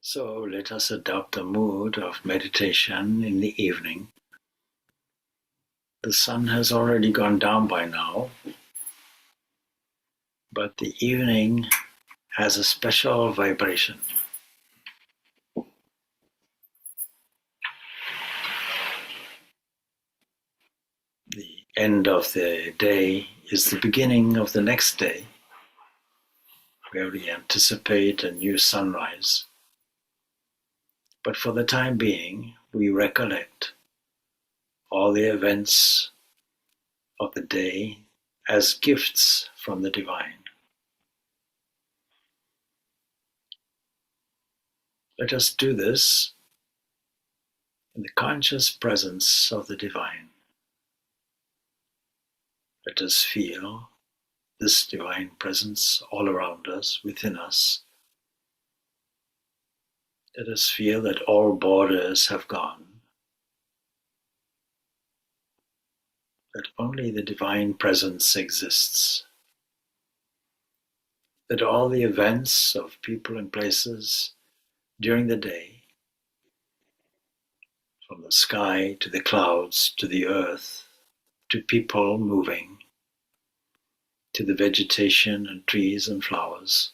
So let us adopt the mood of meditation in the evening. The sun has already gone down by now, but the evening has a special vibration. The end of the day is the beginning of the next day, where we anticipate a new sunrise. But for the time being, we recollect all the events of the day as gifts from the divine. Let us do this in the conscious presence of the divine. Let us feel this divine presence all around us, within us. Let us feel that all borders have gone, that only the divine presence exists, that all the events of people and places during the day, from the sky to the clouds to the earth, to people moving, to the vegetation and trees and flowers,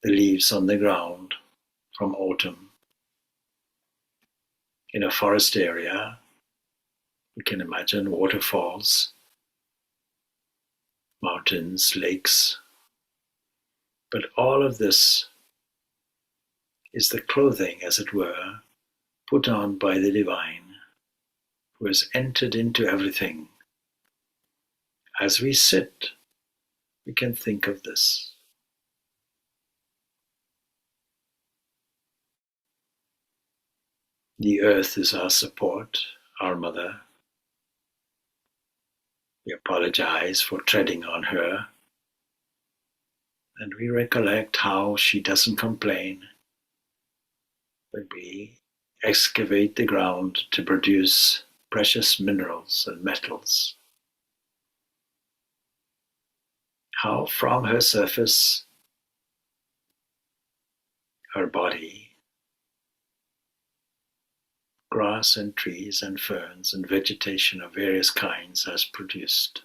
the leaves on the ground from autumn. In a forest area, we can imagine waterfalls, mountains, lakes, but all of this is the clothing, as it were, put on by the divine, who has entered into everything. As we sit, we can think of this. The earth is our support, our mother. We apologize for treading on her, and we recollect how she doesn't complain when we excavate the ground to produce precious minerals and metals. How from her surface, her body, grass and trees and ferns and vegetation of various kinds has produced,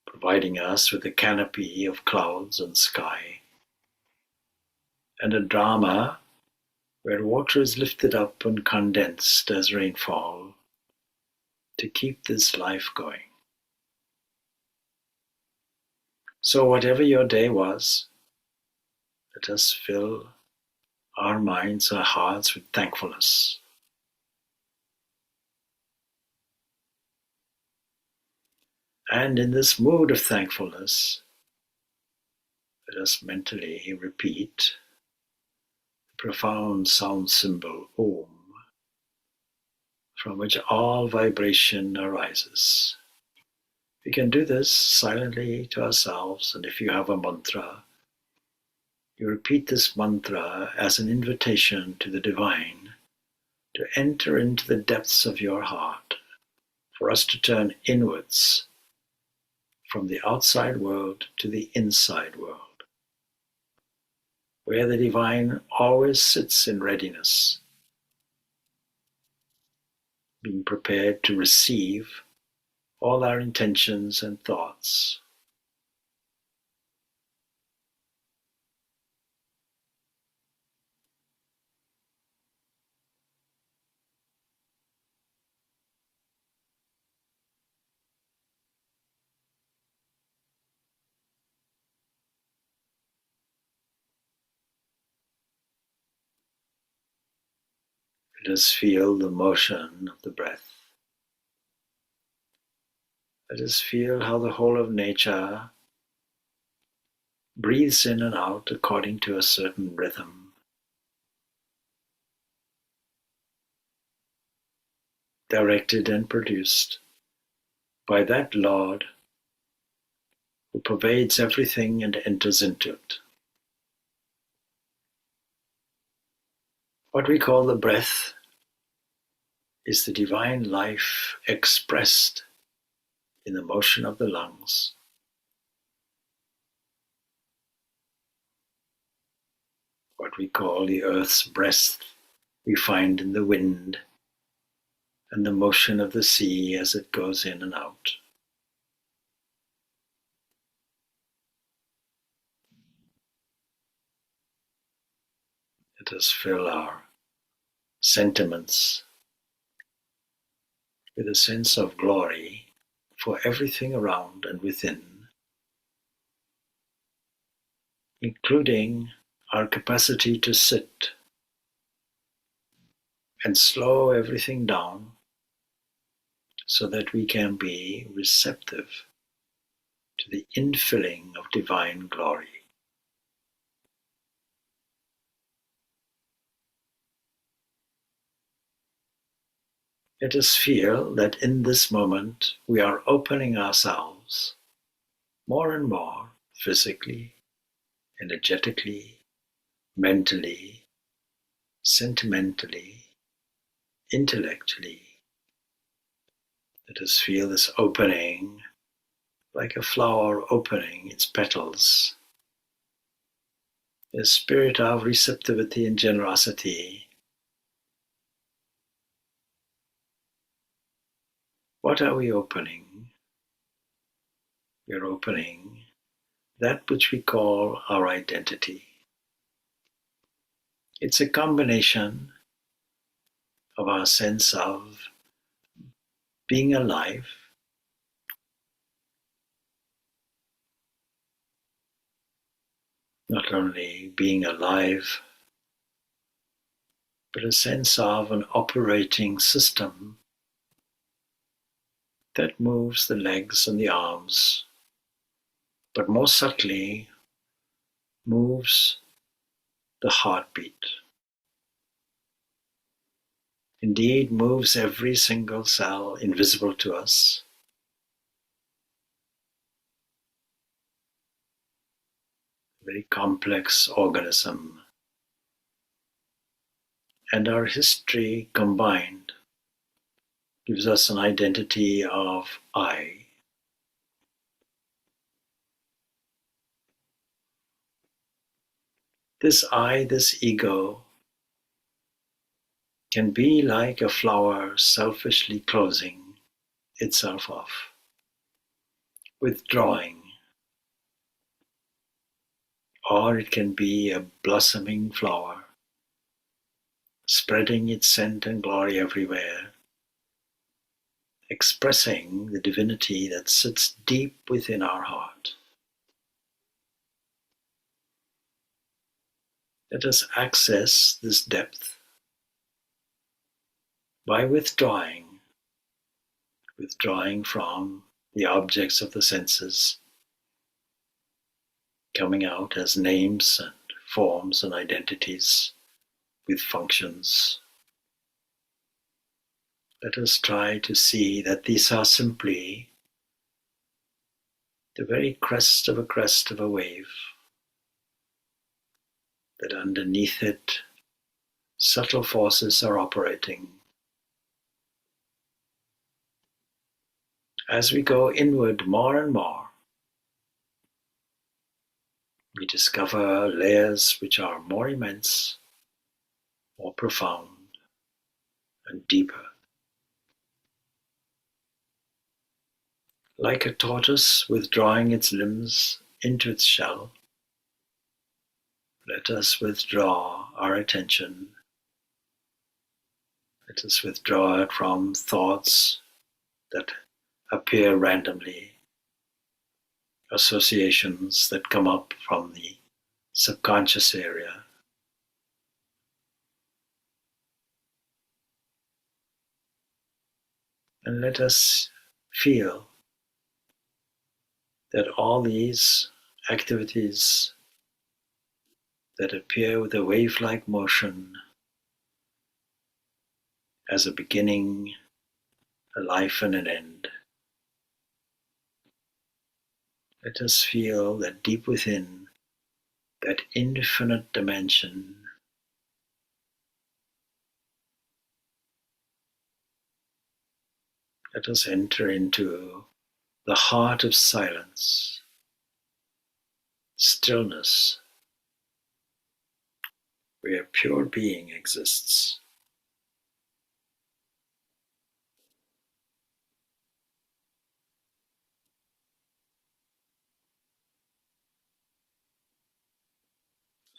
providing us with a canopy of clouds and sky, and a drama where water is lifted up and condensed as rainfall to keep this life going. So whatever your day was, let us fill our minds, our hearts with thankfulness. And in this mood of thankfulness, let us mentally repeat the profound sound symbol Om, from which all vibration arises. We can do this silently to ourselves, and if you have a mantra, you repeat this mantra as an invitation to the divine to enter into the depths of your heart, for us to turn inwards from the outside world to the inside world, where the divine always sits in readiness, being prepared to receive all our intentions and thoughts. Let us feel the motion of the breath. Let us feel how the whole of nature breathes in and out according to a certain rhythm, directed and produced by that Lord who pervades everything and enters into it. What we call the breath is the divine life expressed in the motion of the lungs. what we call the earth's breath we find in the wind and the motion of the sea as it goes in and out. Let us fill our sentiments with a sense of glory for everything around and within, including our capacity to sit and slow everything down so that we can be receptive to the infilling of divine glory. Let us feel that in this moment we are opening ourselves more and more physically, energetically, mentally, sentimentally, intellectually. Let us feel this opening like a flower opening its petals. A spirit of receptivity and generosity. What are we opening? We are opening that which we call our identity. It's a combination of our sense of being alive, not only being alive, but a sense of an operating system that moves the legs and the arms, but more subtly moves the heartbeat. Indeed, moves every single cell invisible to us. A very complex organism. And our history combined gives us an identity of I. This I, this ego, can be like a flower selfishly closing itself off, withdrawing, or it can be a blossoming flower, spreading its scent and glory everywhere, expressing the divinity that sits deep within our heart. Let us access this depth by withdrawing from the objects of the senses, coming out as names and forms and identities with functions. Let us try to see that these are simply the very crest of a wave, that underneath it subtle forces are operating. As we go inward more and more, we discover layers which are more immense, more profound, and deeper. Like a tortoise withdrawing its limbs into its shell, let us withdraw our attention. Let us withdraw it from thoughts that appear randomly, associations that come up from the subconscious area. And let us feel that all these activities that appear with a wave-like motion as a beginning, a life, and an end. Let us feel that deep within, that infinite dimension, let us enter into the heart of silence, stillness, where pure being exists.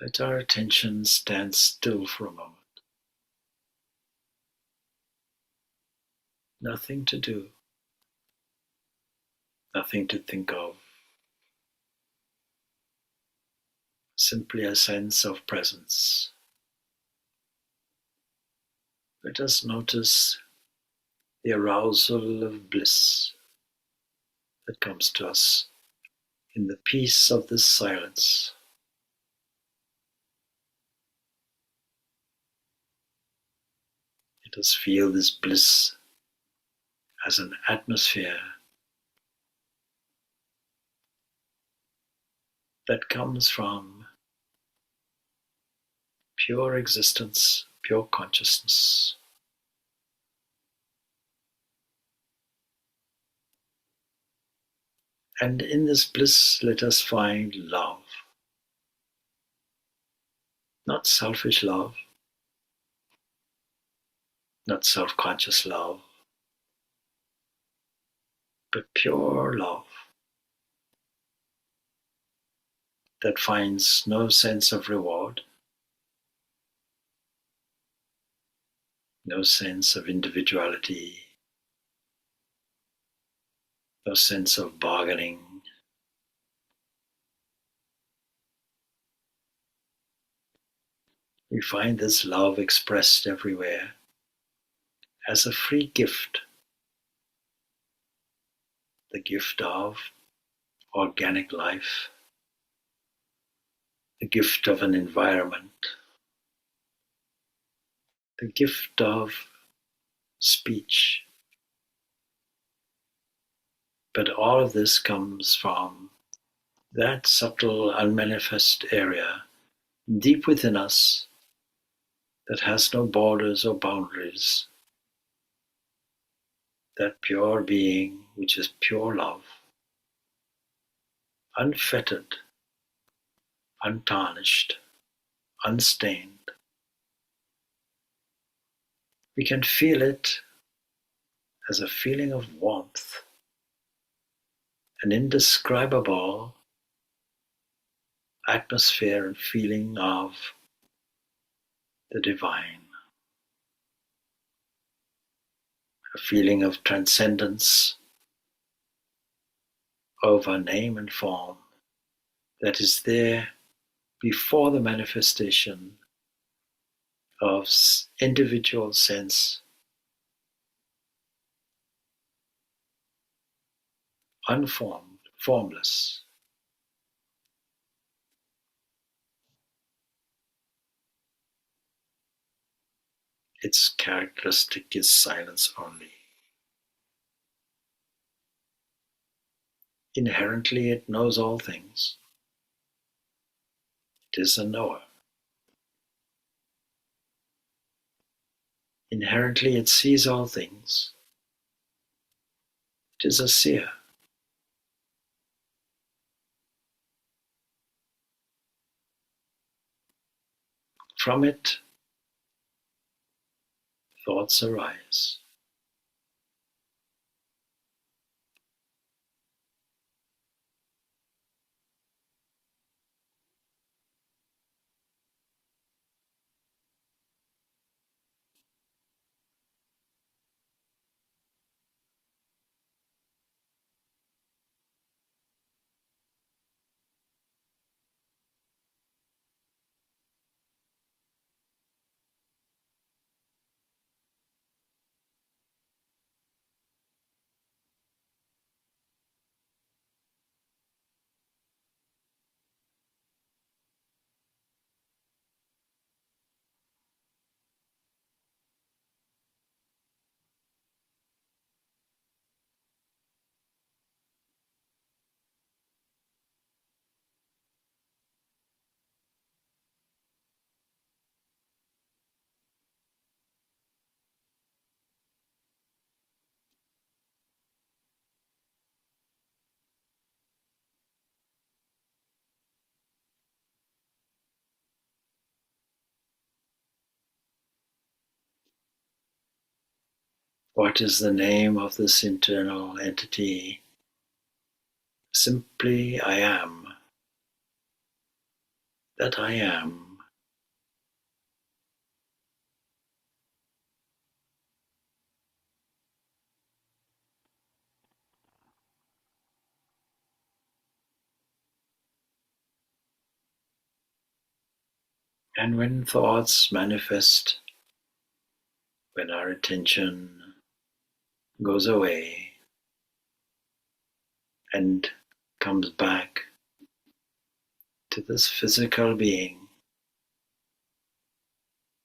Let our attention stand still for a moment. Nothing to do, nothing to think of, simply a sense of presence. Let us notice the arousal of bliss that comes to us in the peace of this silence. Let us feel this bliss as an atmosphere that comes from pure existence, pure consciousness. And in this bliss, let us find love. Not selfish love, not self-conscious love, but pure love that finds no sense of reward, no sense of individuality, no sense of bargaining. We find this love expressed everywhere as a free gift, the gift of organic life, the gift of an environment, the gift of speech. But all of this comes from that subtle, unmanifest area deep within us that has no borders or boundaries, that pure being which is pure love, unfettered, untarnished, unstained. We can feel it as a feeling of warmth, an indescribable atmosphere and feeling of the divine, a feeling of transcendence over name and form that is there before the manifestation of individual sense, unformed, formless. Its characteristic is silence only. Inherently, it knows all things. It is a knower. Inherently, it sees all things. It is a seer. From it, thoughts arise. What is the name of this internal entity? Simply I am. That I am. And when thoughts manifest, when our attention goes away and comes back to this physical being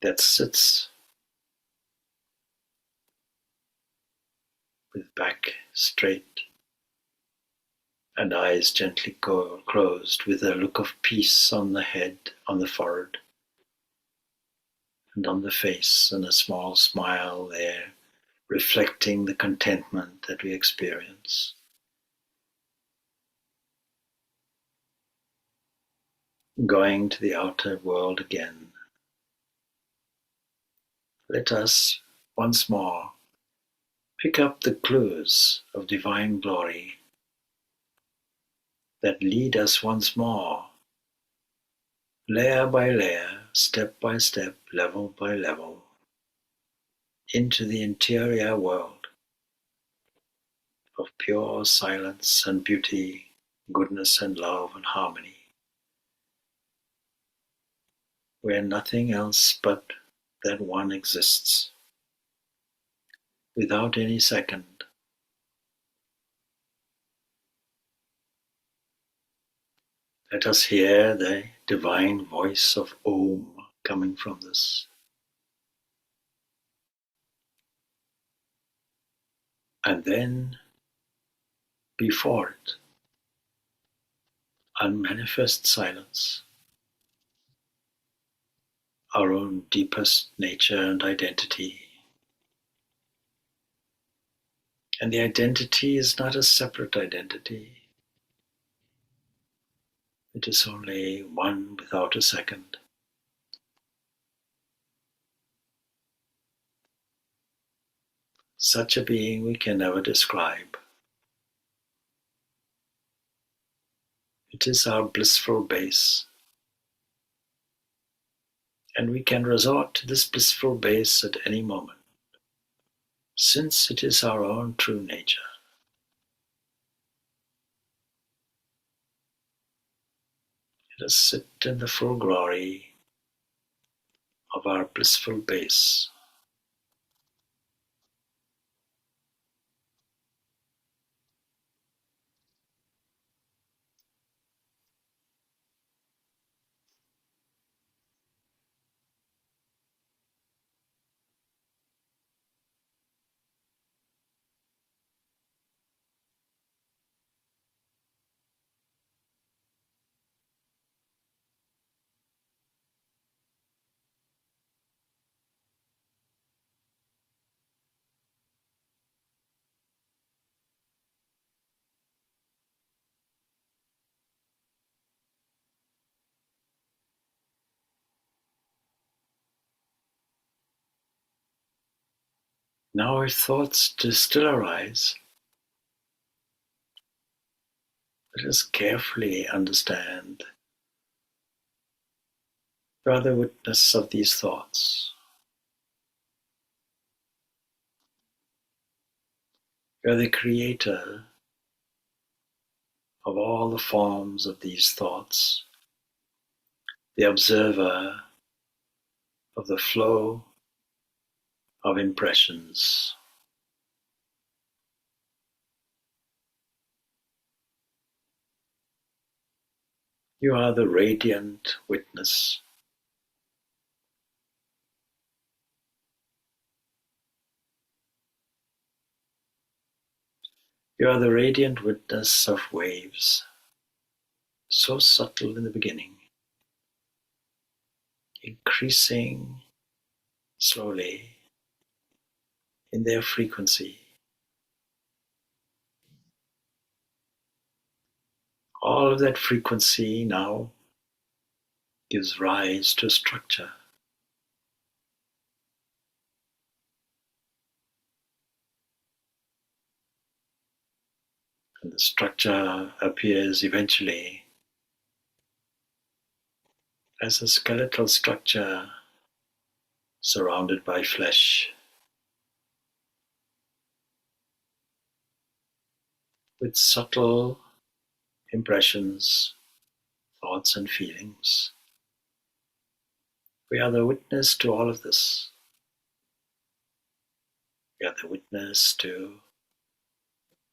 that sits with back straight and eyes gently closed, with a look of peace on the head, on the forehead, and on the face, and a small smile there, reflecting the contentment that we experience. Going to the outer world again, let us once more pick up the clues of divine glory that lead us once more, layer by layer, step by step, level by level, into the interior world of pure silence and beauty, goodness and love and harmony, where nothing else but that one exists, without any second. Let us hear the divine voice of Om coming from this. And then, before it, unmanifest silence, our own deepest nature and identity. And the identity is not a separate identity. It is only one without a second. Such a being we can never describe. It is our blissful base. And we can resort to this blissful base at any moment, since it is our own true nature. Let us sit in the full glory of our blissful base. Now if thoughts still arise, let us carefully understand you are the witness of these thoughts. You are the creator of all the forms of these thoughts, the observer of the flow of impressions. You are the radiant witness. You are the radiant witness of waves, so subtle in the beginning, increasing slowly in their frequency. All of that frequency now gives rise to structure. The structure appears eventually as a skeletal structure surrounded by flesh, with subtle impressions, thoughts, and feelings. We are the witness to all of this. We are the witness to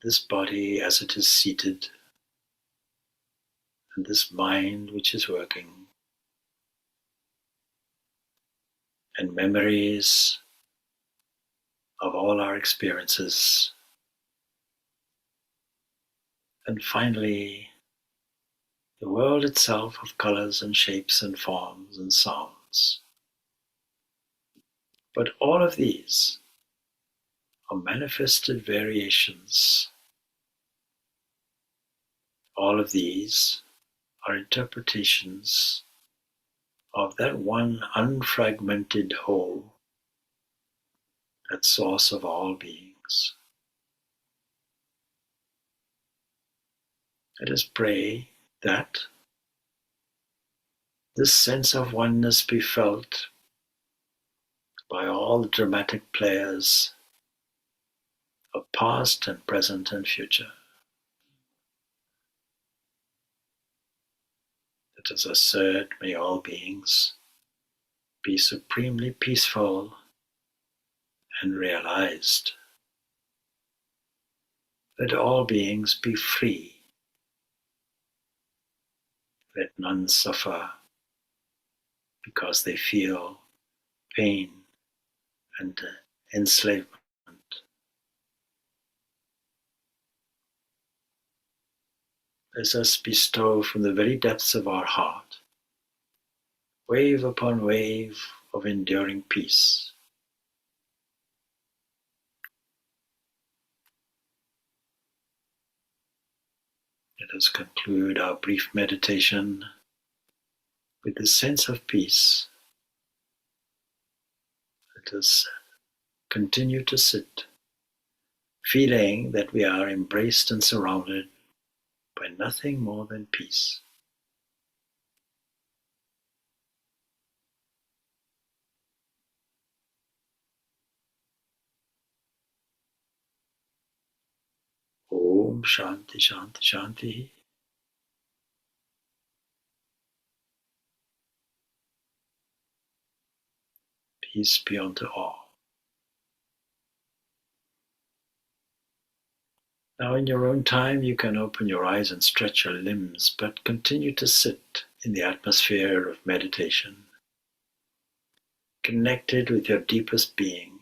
this body as it is seated, and this mind which is working, and memories of all our experiences. And finally, the world itself of colors and shapes and forms and sounds. But all of these are manifested variations. All of these are interpretations of that one unfragmented whole, that source of all beings. Let us pray that this sense of oneness be felt by all the dramatic players of past and present and future. Let us assert, may all beings be supremely peaceful and realized. Let all beings be free. Let none suffer because they feel pain and enslavement. Let us bestow from the very depths of our heart wave upon wave of enduring peace. Let us conclude our brief meditation with the sense of peace. Let us continue to sit, feeling that we are embraced and surrounded by nothing more than peace. Om Shanti Shanti Shanti. Peace be unto all. Now in your own time you can open your eyes and stretch your limbs, but continue to sit in the atmosphere of meditation, connected with your deepest being,